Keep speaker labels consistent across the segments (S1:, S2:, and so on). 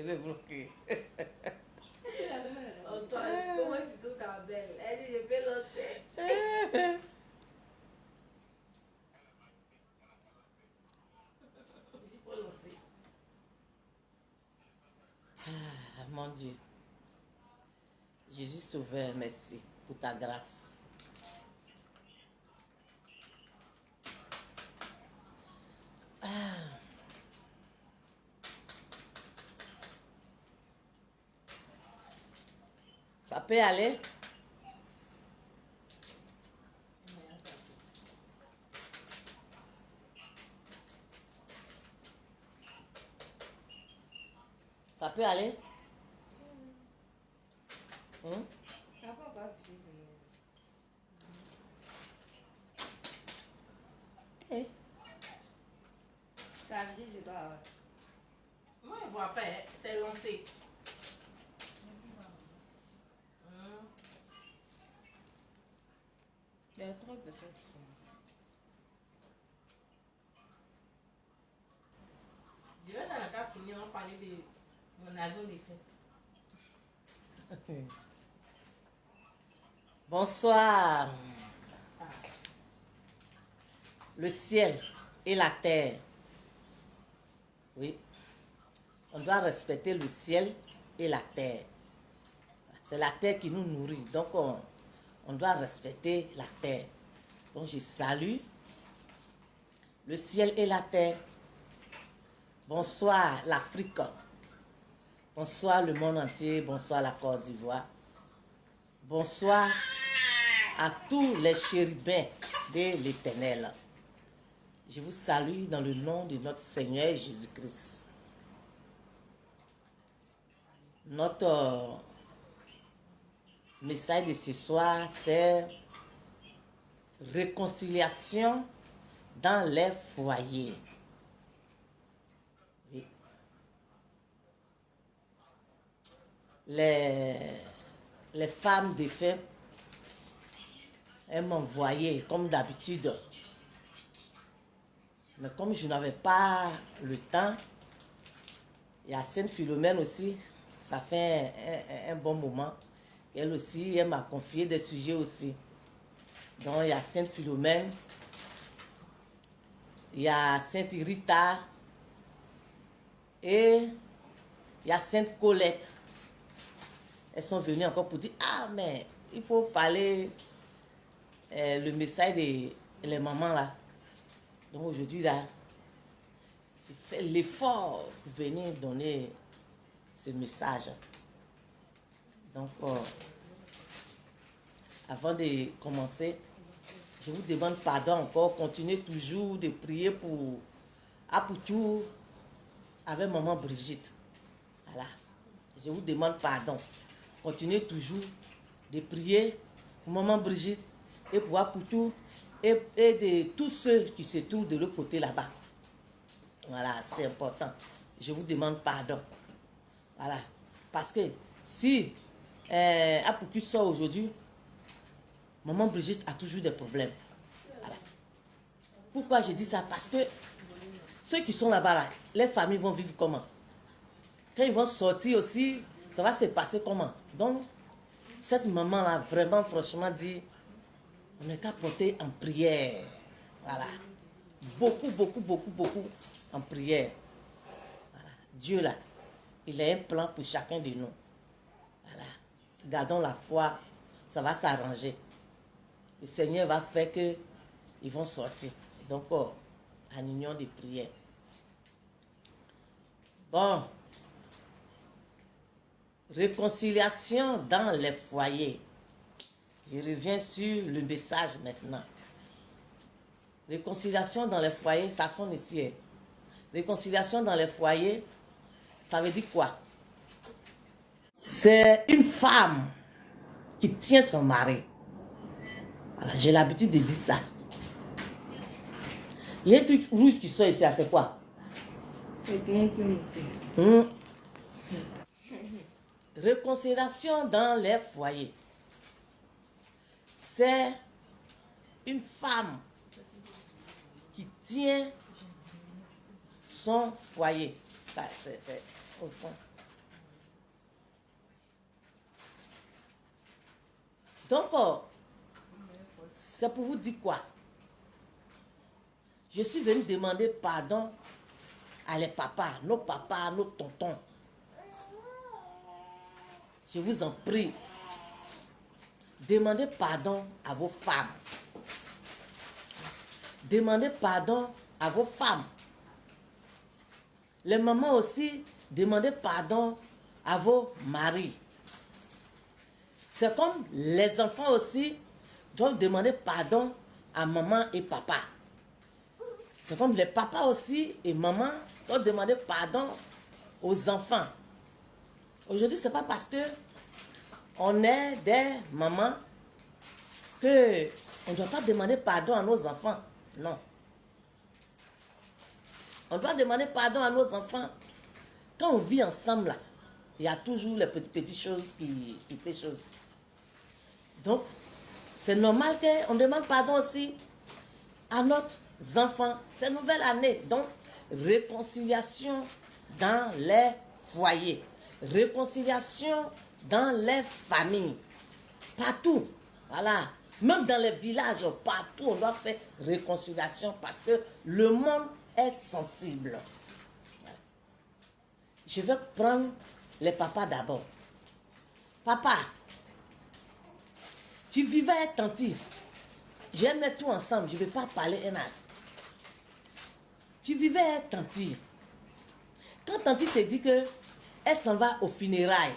S1: Je vais bloquer.
S2: Antoine, comment tu trouves ta belle? Elle dit, je peux lancer. Il faut lancer.
S1: Ah, mon Dieu. Jésus Sauveur, merci pour ta grâce. Ça peut aller? Ça peut aller? Eh,
S3: Ça veut dire que je dois avoir.
S2: Moi, je ne vois pas, hein. C'est lancé.
S3: Il y a trop de personnes qui sont.
S2: Je vais dans la cave finir, on parler de mon agent des fêtes.
S1: bonsoir. Le ciel et la terre. Oui. On doit respecter le ciel et la terre. C'est la terre qui nous nourrit. Donc, on doit respecter la terre. Donc, je salue le ciel et la terre. Bonsoir l'Afrique. Bonsoir le monde entier. Bonsoir la Côte d'Ivoire. Bonsoir à tous les chérubins de l'Éternel. Je vous salue dans le nom de notre Seigneur Jésus-Christ. Notre message de ce soir, c'est réconciliation dans les foyers. Oui. Les femmes de fête, elles m'envoyaient comme d'habitude. Mais comme je n'avais pas le temps, il y a Sainte Philomène aussi, ça fait un bon moment. Elle aussi, elle m'a confié des sujets aussi. Donc, il y a Sainte Philomène, il y a Sainte Rita et il y a Sainte Colette. Elles sont venues encore pour dire, ah, mais il faut parler le message des les mamans là. Donc aujourd'hui là, je fais l'effort pour venir donner ce message. Donc, avant de commencer, je vous demande pardon encore. Continuez toujours de prier pour Apoutou avec maman Brigitte. Voilà. Je vous demande pardon. Continuez toujours de prier pour maman Brigitte et pour Apoutou et de tous ceux qui se trouvent de l'autre côté là-bas. Voilà, c'est important. Je vous demande pardon. Voilà. Parce que si Apoutou sort aujourd'hui, maman Brigitte a toujours des problèmes. Voilà. Pourquoi je dis ça? Parce que ceux qui sont là-bas, là, les familles vont vivre comment? Quand ils vont sortir aussi, ça va se passer comment? Donc, cette maman-là, vraiment, franchement, dit, on n'est qu'à porter en prière. Voilà. Beaucoup, beaucoup, beaucoup, beaucoup en prière. Voilà. Dieu, là, il a un plan pour chacun de nous. Voilà. Gardons la foi, ça va s'arranger. Le Seigneur va faire que ils vont sortir. Donc, en union de prière. Bon. Réconciliation dans les foyers. Je reviens sur le message maintenant. Réconciliation dans les foyers, ça sonne ici. Réconciliation dans les foyers, ça veut dire quoi? C'est une femme qui tient son mari. Voilà, j'ai l'habitude de dire ça. Il y a un truc rouge qui sort ici, c'est quoi? Réconciliation dans les foyers. C'est une femme qui tient son foyer. Ça, c'est au sein. Donc, c'est pour vous dire quoi? Je suis venu demander pardon à les papas, nos tontons. Je vous en prie, demandez pardon à vos femmes. Demandez pardon à vos femmes. Les mamans aussi, demandez pardon à vos maris. C'est comme les enfants aussi doivent demander pardon à maman et papa. C'est comme les papas aussi et maman doivent demander pardon aux enfants. Aujourd'hui, ce n'est pas parce que on est des mamans que on ne doit pas demander pardon à nos enfants. Non. On doit demander pardon à nos enfants. Quand on vit ensemble, là, il y a toujours les petites choses qui fait chose. Donc, c'est normal qu'on demande pardon aussi à nos enfants. C'est nouvelle année. Donc, réconciliation dans les foyers. Réconciliation dans les familles. Partout. Voilà. Même dans les villages, partout, on doit faire réconciliation parce que le monde est sensible. Voilà. Je vais prendre les papas d'abord. Papa, tu vivais avec Tanti. J'ai mis tout ensemble. Je ne vais pas parler un an. Tu vivais avec Tanti. Quand Tanti te dit que elle s'en va au funérailles,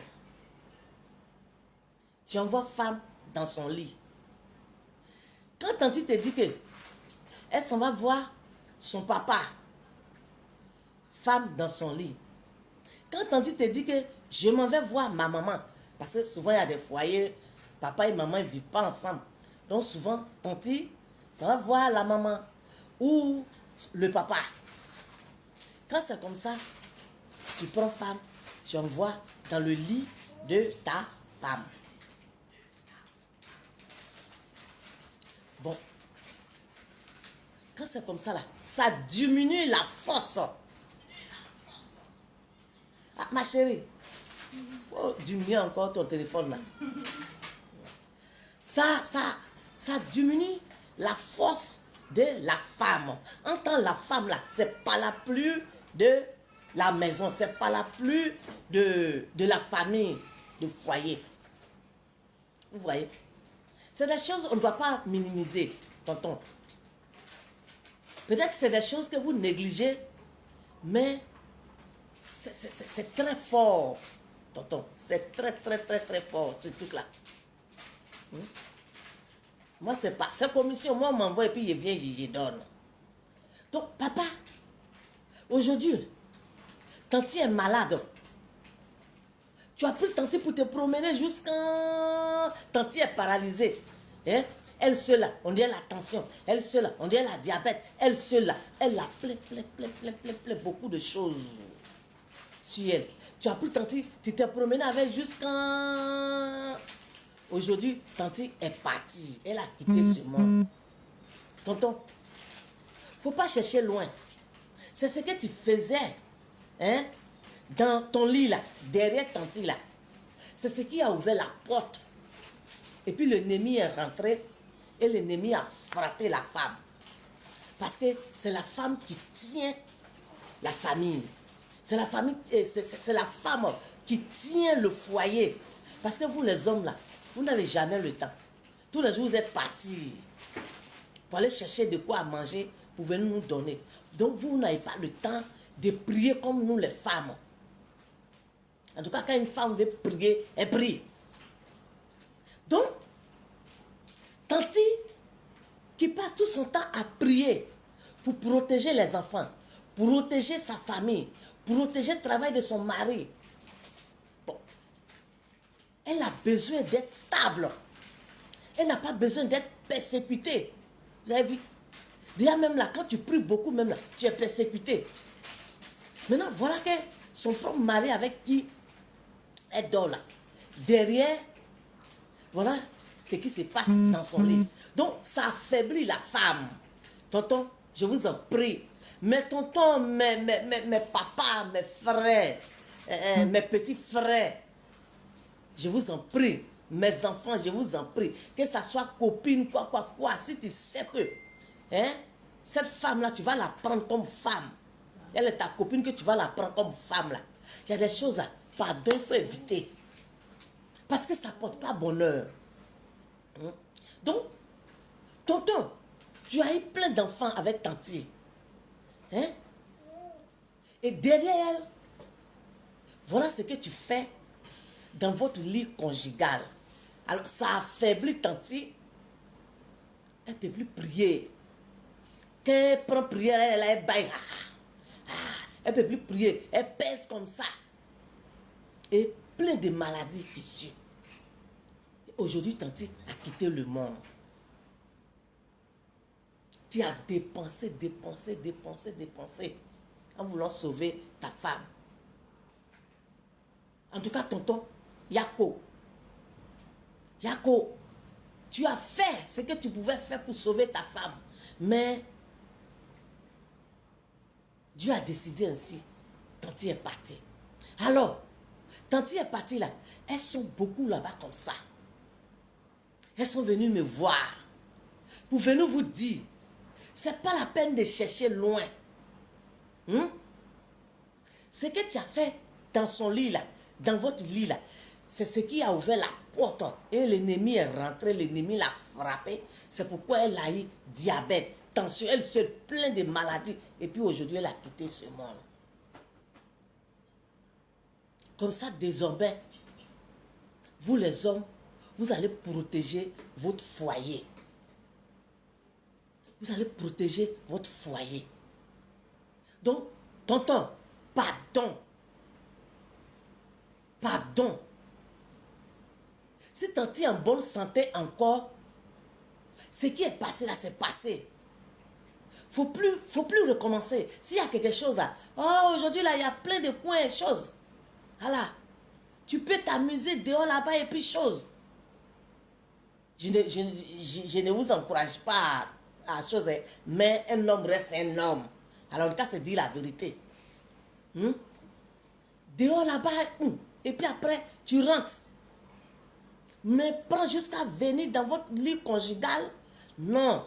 S1: tu envoies femme dans son lit. Quand Tanti te dit que elle s'en va voir son papa, femme dans son lit. Quand Tanti te dit que je m'en vais voir ma maman, parce que souvent il y a des foyers, papa et maman ne vivent pas ensemble. Donc souvent, Tanti, ça va voir la maman ou le papa. Quand c'est comme ça, tu prends femme, tu envoies dans le lit de ta femme. Bon. Quand c'est comme ça, là, ça diminue la force. Ah, ma chérie, il faut diminuer encore ton téléphone, là. Ça diminue la force de la femme. En tant que la femme, là, c'est pas la plus de la maison, c'est pas la plus de la famille, du foyer. Vous voyez? C'est des choses qu'on ne doit pas minimiser, tonton. Peut-être que c'est des choses que vous négligez, mais c'est très fort, tonton. C'est très fort, ce truc-là. Moi, c'est pas. Cette commission, moi, on m'envoie et puis il vient, je donne. Donc, papa, aujourd'hui, Tanti est malade. Tu as pris Tanti pour te promener jusqu'à... Tanti est paralysée. Hein? Elle seule là, on dirait la tension. Elle seule là, on dirait la diabète. Elle seule là, elle a plein, beaucoup de choses sur elle. Tu as pris Tanti, tu t'es promené avec jusqu'à... Aujourd'hui, Tanti est partie. Elle a quitté ce monde. Tonton, il ne faut pas chercher loin. C'est ce que tu faisais, hein, dans ton lit là, derrière Tanti là. C'est ce qui a ouvert la porte. Et puis l'ennemi est rentré et l'ennemi a frappé la femme. Parce que c'est la femme qui tient la famille. C'est la famille, c'est la femme qui tient le foyer. Parce que vous les hommes là, vous n'avez jamais le temps. Tous les jours, vous êtes partis pour aller chercher de quoi manger, pour venir nous donner. Donc, vous n'avez pas le temps de prier comme nous, les femmes. En tout cas, quand une femme veut prier, elle prie. Donc, Tanti, qui passe tout son temps à prier pour protéger les enfants, pour protéger sa famille, pour protéger le travail de son mari. Bon. Elle a besoin d'être stable. Elle n'a pas besoin d'être persécutée. Vous avez vu? Déjà même là, quand tu pries beaucoup, même là, tu es persécuté. Maintenant, voilà que son propre mari avec qui elle dort là. Derrière, voilà ce qui se passe dans son lit. Donc, ça affaiblit la femme. Tonton, je vous en prie. Mes tontons, mes papas, mes frères, mes petits frères, je vous en prie, mes enfants, je vous en prie, que ça soit copine, quoi, si tu sais que, hein, cette femme-là, tu vas la prendre comme femme. Elle est ta copine que tu vas la prendre comme femme, là. Il y a des choses, pardon, il faut éviter. Parce que ça ne porte pas bonheur. Donc, tonton, tu as eu plein d'enfants avec tanti. Hein? Et derrière elle, voilà ce que tu fais dans votre lit conjugal. Alors, ça affaiblit tanti. Elle ne peut plus prier. Quand elle prend prière, elle baille. Elle ne peut plus prier. Elle pèse comme ça. Et plein de maladies qui suivent. Aujourd'hui, tanti a quitté le monde. Tu as dépensé en voulant sauver ta femme. En tout cas, tonton, Yako, tu as fait ce que tu pouvais faire pour sauver ta femme. Mais Dieu a décidé ainsi. Tanti est parti. Alors, tanti est parti là. Elles sont beaucoup là-bas comme ça. Elles sont venues me voir. Pour venir vous dire, c'est pas la peine de chercher loin. Ce que tu as fait dans son lit là, dans votre lit là, c'est ce qui a ouvert la porte. Et l'ennemi est rentré, l'ennemi l'a frappé. C'est pourquoi elle a eu diabète, tension, elle se plaint de maladies. Et puis aujourd'hui, elle a quitté ce monde. Comme ça, désormais, vous les hommes, vous allez protéger votre foyer. Vous allez protéger votre foyer. Donc, tonton, pardon. Pardon. Si tanti est en bonne santé encore, ce qui est passé là, c'est passé. Faut plus recommencer. S'il y a quelque chose là, oh, aujourd'hui là, il y a plein de coins et choses. Voilà. Tu peux t'amuser dehors là-bas et puis chose. Je ne vous encourage pas à chose, mais un homme reste un homme. Alors, en tout cas, c'est dire la vérité. Dehors là-bas, et puis après, tu rentres. Mais prends jusqu'à venir dans votre lit conjugal. Non,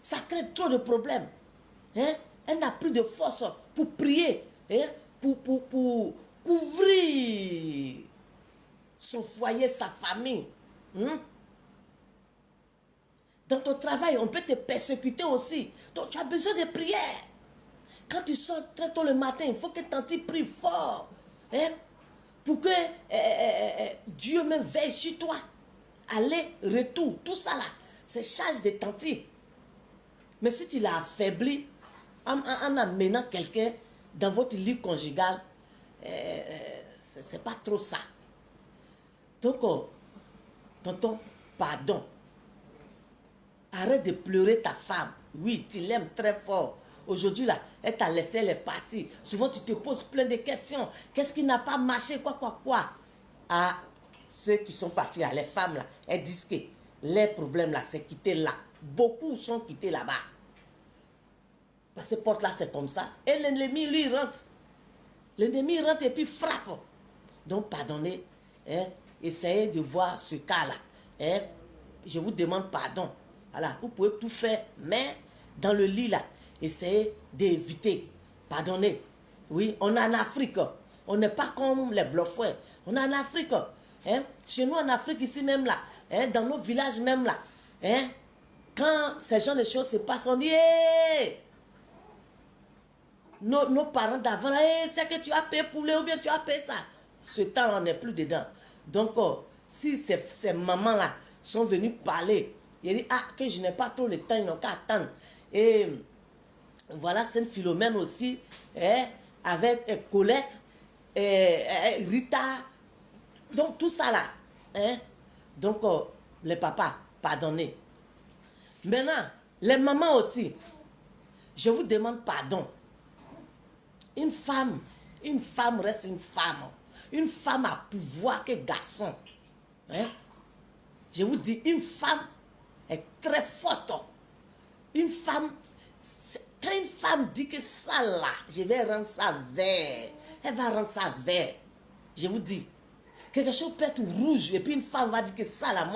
S1: ça crée trop de problèmes. Hein? Elle n'a plus de force pour prier, hein? pour couvrir son foyer, sa famille. Dans ton travail, on peut te persécuter aussi. Donc, tu as besoin de prière. Quand tu sors très tôt le matin, il faut que tanti prie fort. Hein? Pour que Dieu même veille sur toi. Aller, retour, tout ça là, c'est charge de tanti. Mais si tu l'as affaibli, en amenant quelqu'un dans votre lit conjugal, c'est pas trop ça. Donc, tonton, pardon. Arrête de pleurer ta femme. Oui, tu l'aimes très fort. Aujourd'hui, là, elle t'a laissé, elle est partie. Souvent, tu te poses plein de questions. Qu'est-ce qui n'a pas marché, quoi. À ceux qui sont partis, là, les femmes, là, elles disent que les problèmes, là, c'est quitter là. Beaucoup sont quittés là-bas. Parce que cette porte-là, c'est comme ça. Et l'ennemi, lui, rentre. L'ennemi rentre et puis frappe. Donc, pardonnez. Hein, essayez de voir ce cas-là. Hein, je vous demande pardon. Voilà, vous pouvez tout faire, mais dans le lit là, essayez d'éviter. Pardonnez. Oui, on est en Afrique. On n'est pas comme les bluffeurs. On est en Afrique. Hein? Chez nous en Afrique, ici même là, hein? Dans nos villages même là, hein? Quand ces genre de choses se passent, on dit hey! Nos parents d'avant, hey, c'est que tu as payé pour ou bien tu as payé ça. Ce temps, on n'est plus dedans. Donc, si ces mamans-là sont venues parler, il dit, que je n'ai pas trop le temps, ils n'ont qu'à attendre. Et voilà, c'est une Philomène aussi, avec Colette, Rita, donc tout ça là. Donc, les papas, pardonnez. Maintenant, les mamans aussi, je vous demande pardon. Une femme reste une femme. Une femme a pouvoir que garçon. Je vous dis, une femme est très forte. Une femme, quand une femme dit que ça là, je vais rendre ça vert, elle va rendre ça vert. Je vous dis, Quelque chose peut être rouge et puis une femme va dire que ça là,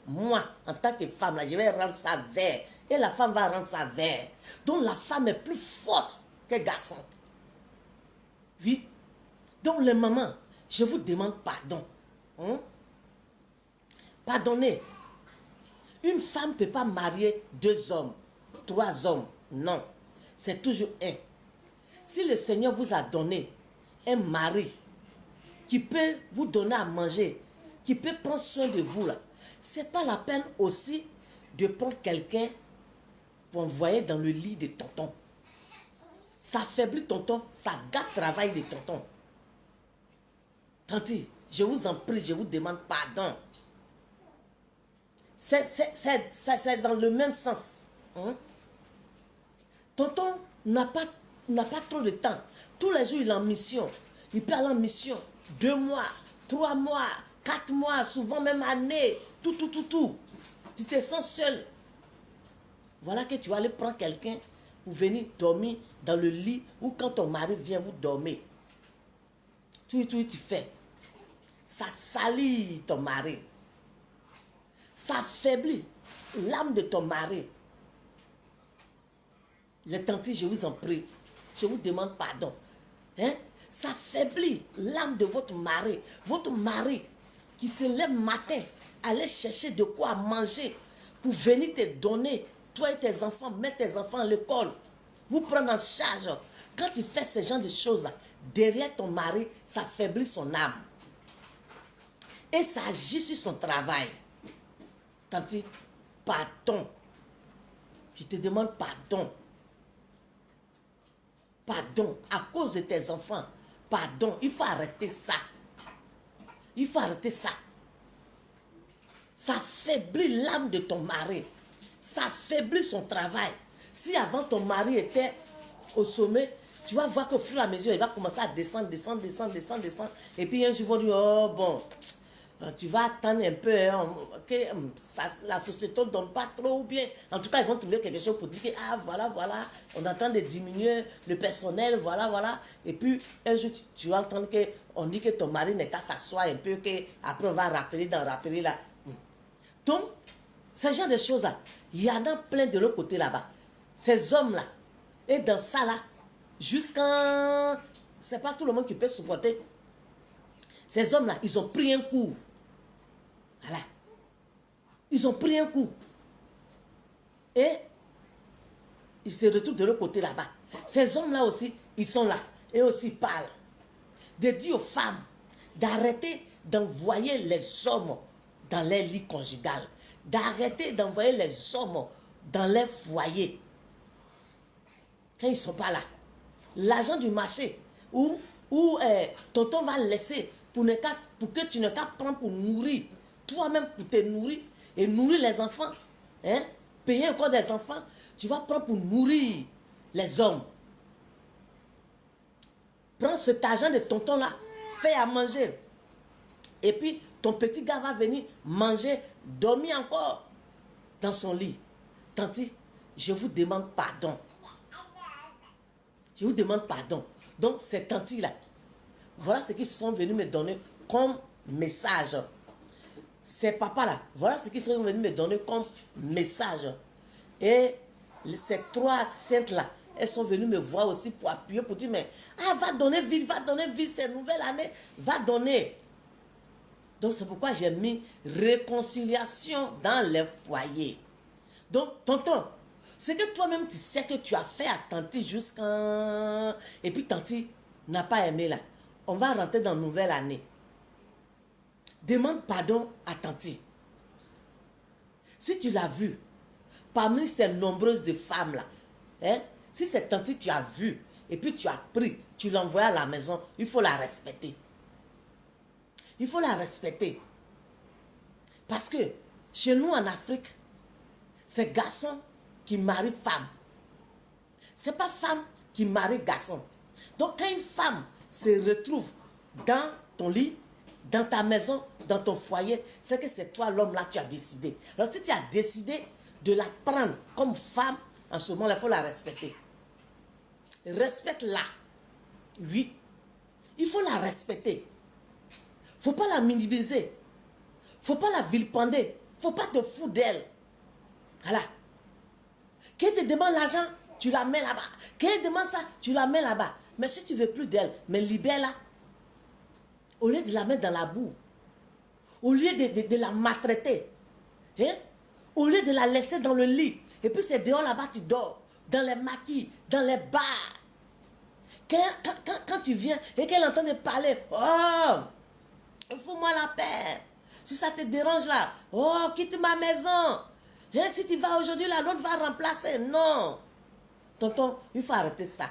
S1: moi en tant que femme là, je vais rendre ça vert. Et la femme va rendre ça vert. Donc la femme est plus forte que le garçon. Oui. Donc les mamans, je vous demande pardon. Hein? Pardonnez. Une femme ne peut pas marier 2 hommes, 3 hommes. Non. C'est toujours un. Si le Seigneur vous a donné un mari qui peut vous donner à manger, qui peut prendre soin de vous, là, ce n'est pas la peine aussi de prendre quelqu'un pour envoyer dans le lit de tonton. Ça affaiblit tonton, ça gâte le travail de tonton. Tanti, je vous en prie, je vous demande pardon. C'est dans le même sens. Hein? Tonton n'a pas trop de temps. Tous les jours, il est en mission. Il peut aller en mission 2 mois, 3 mois, 4 mois, souvent même année. Tout. Tu te sens seul. Voilà que tu vas aller prendre quelqu'un pour venir dormir dans le lit ou quand ton mari vient vous dormir. Tu fais. Ça salit ton mari. Ça affaiblit l'âme de ton mari. Les tantis, je vous en prie. Je vous demande pardon. Hein? Ça affaiblit l'âme de votre mari. Votre mari qui se lève matin, aller chercher de quoi manger pour venir te donner, toi et tes enfants, mettre tes enfants à l'école, vous prendre en charge. Quand il fait ce genre de choses, derrière ton mari, ça affaiblit son âme. Et ça agit sur son travail. Tanti, pardon. Je te demande pardon. Pardon, à cause de tes enfants. Pardon, il faut arrêter ça. Il faut arrêter ça. Ça affaiblit l'âme de ton mari. Ça affaiblit son travail. Si avant ton mari était au sommet, tu vas voir qu'au fur et à mesure, il va commencer à descendre. Et puis un jour, ils vont dire, oh bon, tu vas attendre un peu, hein, que la société ne donne pas trop ou bien. En tout cas, ils vont trouver quelque chose pour dire que, ah, voilà, on attend de diminuer le personnel, voilà. Et puis, un jour, tu vas entendre qu'on dit que ton mari n'est qu'à s'asseoir un peu, qu'après, on va rappeler là. Donc, ce genre de choses-là, il y en a plein de l'autre côté là-bas. Ces hommes-là, et dans ça là, jusqu'à... C'est pas tout le monde qui peut supporter. Ces hommes-là, ils ont pris un coup. Voilà. Ils ont pris un coup. Et ils se retrouvent de l'autre côté là-bas. Ces hommes-là aussi, ils sont là. Et aussi parlent. De dire aux femmes d'arrêter d'envoyer les hommes dans les lits conjugales. D'arrêter d'envoyer les hommes dans les foyers. Quand ils ne sont pas là. L'argent du marché où tonton va laisser pour que tu ne t'apprends pour nourrir. Toi-même pour te nourrir et nourrir les enfants. Hein? Payer encore des enfants. Tu vas prendre pour nourrir les hommes. Prends cet argent de tonton là. Fais à manger. Et puis ton petit gars va venir manger, dormir encore dans son lit. Tanti, je vous demande pardon. Je vous demande pardon. Donc, ces tantis-là, voilà ce qu'ils sont venus me donner comme message. Ces papas-là, voilà ce qu'ils sont venus me donner comme message. Et ces 3 saintes-là, elles sont venues me voir aussi pour appuyer, pour dire, mais, va donner vie, cette nouvelle année, va donner. Donc, c'est pourquoi j'ai mis réconciliation dans les foyers. Donc, tonton, c'est que toi-même, tu sais que tu as fait à tanti jusqu'à... Et puis, tanti n'a pas aimé là. On va rentrer dans une nouvelle année. Demande pardon à tanti. Si tu l'as vu, parmi ces nombreuses de femmes là, hein, si c'est tanti tu as vu, et puis tu as pris, tu l'as envoyé à la maison, il faut la respecter. Il faut la respecter. Parce que chez nous en Afrique, c'est garçon qui marie femme. C'est pas femme qui marie garçon. Donc quand une femme se retrouve dans ton lit, dans ta maison, dans ton foyer, c'est que c'est toi l'homme là, tu as décidé. Alors si tu as décidé de la prendre comme femme, en ce moment-là, il faut la respecter. Respecte-la. Oui. Il faut la respecter. Il Faut pas la minimiser. Faut pas la vilipender. Faut pas te foutre d'elle. Voilà. Qu'elle te demande l'argent, tu la mets là-bas. Qu'elle demande ça, tu la mets là-bas. Mais si tu veux plus d'elle, mais libère-la. Au lieu de la mettre dans la boue, au lieu de la maltraiter, hein? Au lieu de la laisser dans le lit, et puis c'est dehors là-bas, tu dors, dans les maquis, dans les bars. Quand tu viens et qu'elle entend de parler, oh, fous-moi la paix. Si ça te dérange là, oh, quitte ma maison. Et si tu vas aujourd'hui là, l'autre va remplacer. Non. Tonton, il faut arrêter ça.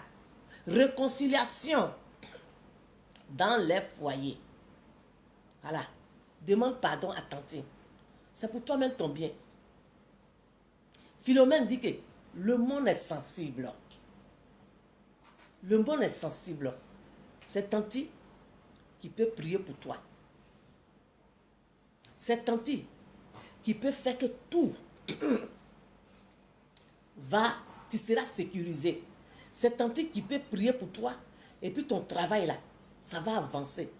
S1: Réconciliation dans les foyers. Voilà. Demande pardon à tantine. C'est pour toi-même ton bien. Philomène dit que le monde est sensible. Le monde est sensible. C'est tanti qui peut prier pour toi. C'est tanti qui peut faire que tout tu seras sécurisé. C'est tanti qui peut prier pour toi et puis ton travail là, ça va avancer.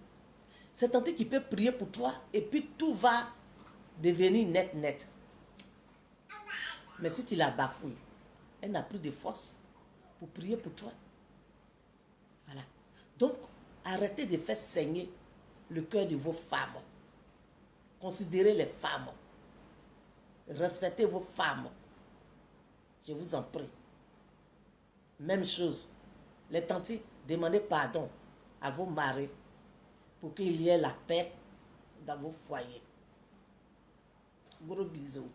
S1: C'est tanti qui peut prier pour toi et puis tout va devenir net. Mais si tu la bafouilles, elle n'a plus de force pour prier pour toi. Voilà. Donc, arrêtez de faire saigner le cœur de vos femmes. Considérez les femmes. Respectez vos femmes. Je vous en prie. Même chose. Les tantis, demandez pardon à vos maris pour qu'il y ait la paix dans vos foyers. Gros bisous.